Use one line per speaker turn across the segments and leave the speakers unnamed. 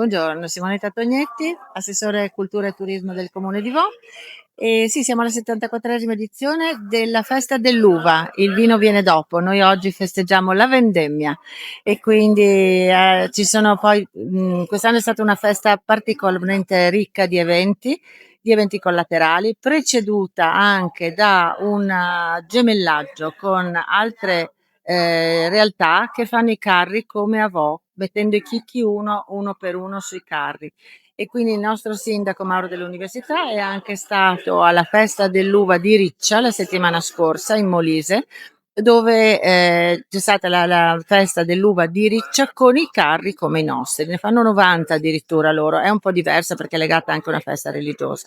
Buongiorno, Simonetta Tognetti, assessore cultura e turismo del comune di Vo. E sì, siamo alla 74esima edizione della festa dell'uva. Il vino viene dopo. Noi oggi festeggiamo la vendemmia e quindi ci sono poi quest'anno è stata una festa particolarmente ricca di eventi collaterali, preceduta anche da un gemellaggio con altre realtà che fanno i carri come a Vo, mettendo i chicchi uno per uno sui carri. E quindi il nostro sindaco Mauro dell'Università è anche stato alla festa dell'uva di Riccia la settimana scorsa in Molise, dove c'è stata la festa dell'uva di Riccia con i carri come i nostri. Ne fanno 90 addirittura loro, è un po' diversa perché è legata anche a una festa religiosa.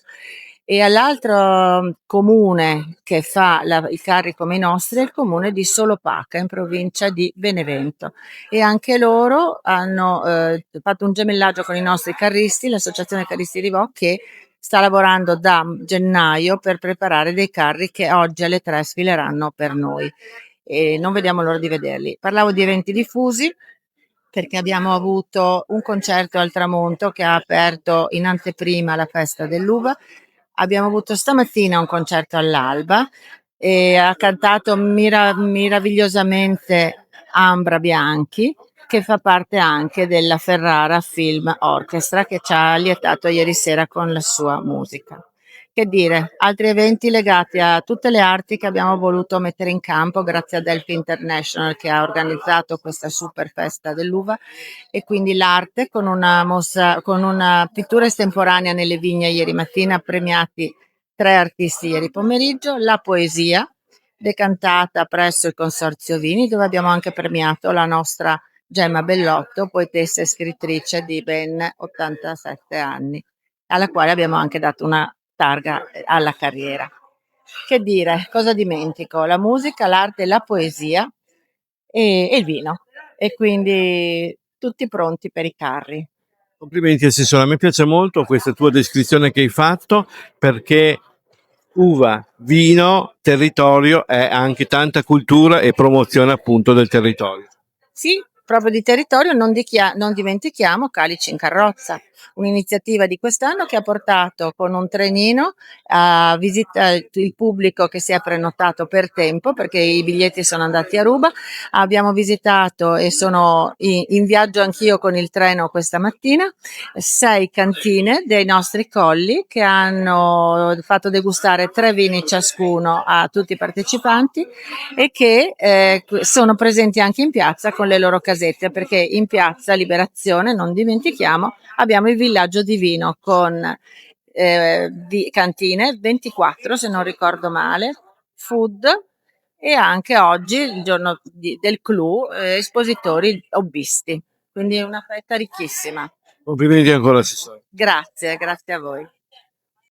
E all'altro comune che fa i carri come i nostri è il comune di Solopaca, in provincia di Benevento. E anche loro hanno fatto un gemellaggio con i nostri carristi, l'associazione Carristi di Vo, che sta lavorando da gennaio per preparare dei carri che oggi alle 3 sfileranno per noi. E non vediamo l'ora di vederli. Parlavo di eventi diffusi perché abbiamo avuto un concerto al tramonto che ha aperto in anteprima la festa dell'uva. Abbiamo avuto stamattina un concerto all'alba e ha cantato meravigliosamente Ambra Bianchi, che fa parte anche della Ferrara Film Orchestra, che ci ha lietato ieri sera con la sua musica. Che dire, altri eventi legati a tutte le arti che abbiamo voluto mettere in campo grazie a Delphi International che ha organizzato questa super festa dell'uva, e quindi l'arte con una mostra, con una pittura estemporanea nelle vigne ieri mattina, premiati 3 artisti ieri pomeriggio, la poesia decantata presso il Consorzio Vini, dove abbiamo anche premiato la nostra Gemma Bellotto, poetessa e scrittrice di ben 87 anni, alla quale abbiamo anche dato una targa alla carriera. Che dire, cosa dimentico? La musica, l'arte, la poesia e il vino. E quindi tutti pronti per i carri.
Complimenti assessore, a me piace molto questa tua descrizione che hai fatto perché uva, vino, territorio è anche tanta cultura e promozione appunto del territorio.
Sì, proprio di territorio, non dimentichiamo Calici in carrozza, un'iniziativa di quest'anno che ha portato con un trenino a visitare il pubblico che si è prenotato per tempo perché i biglietti sono andati a ruba. Abbiamo visitato e sono in viaggio anch'io con il treno questa mattina, 6 cantine dei nostri colli che hanno fatto degustare 3 vini ciascuno a tutti i partecipanti e che sono presenti anche in piazza con le loro casette, perché in piazza Liberazione, non dimentichiamo, abbiamo il villaggio di vino con cantine, 24 se non ricordo male, food e anche oggi, il giorno del clou, espositori hobbisti. Quindi è una festa ricchissima.
Complimenti ancora assessore.
Grazie, grazie a voi.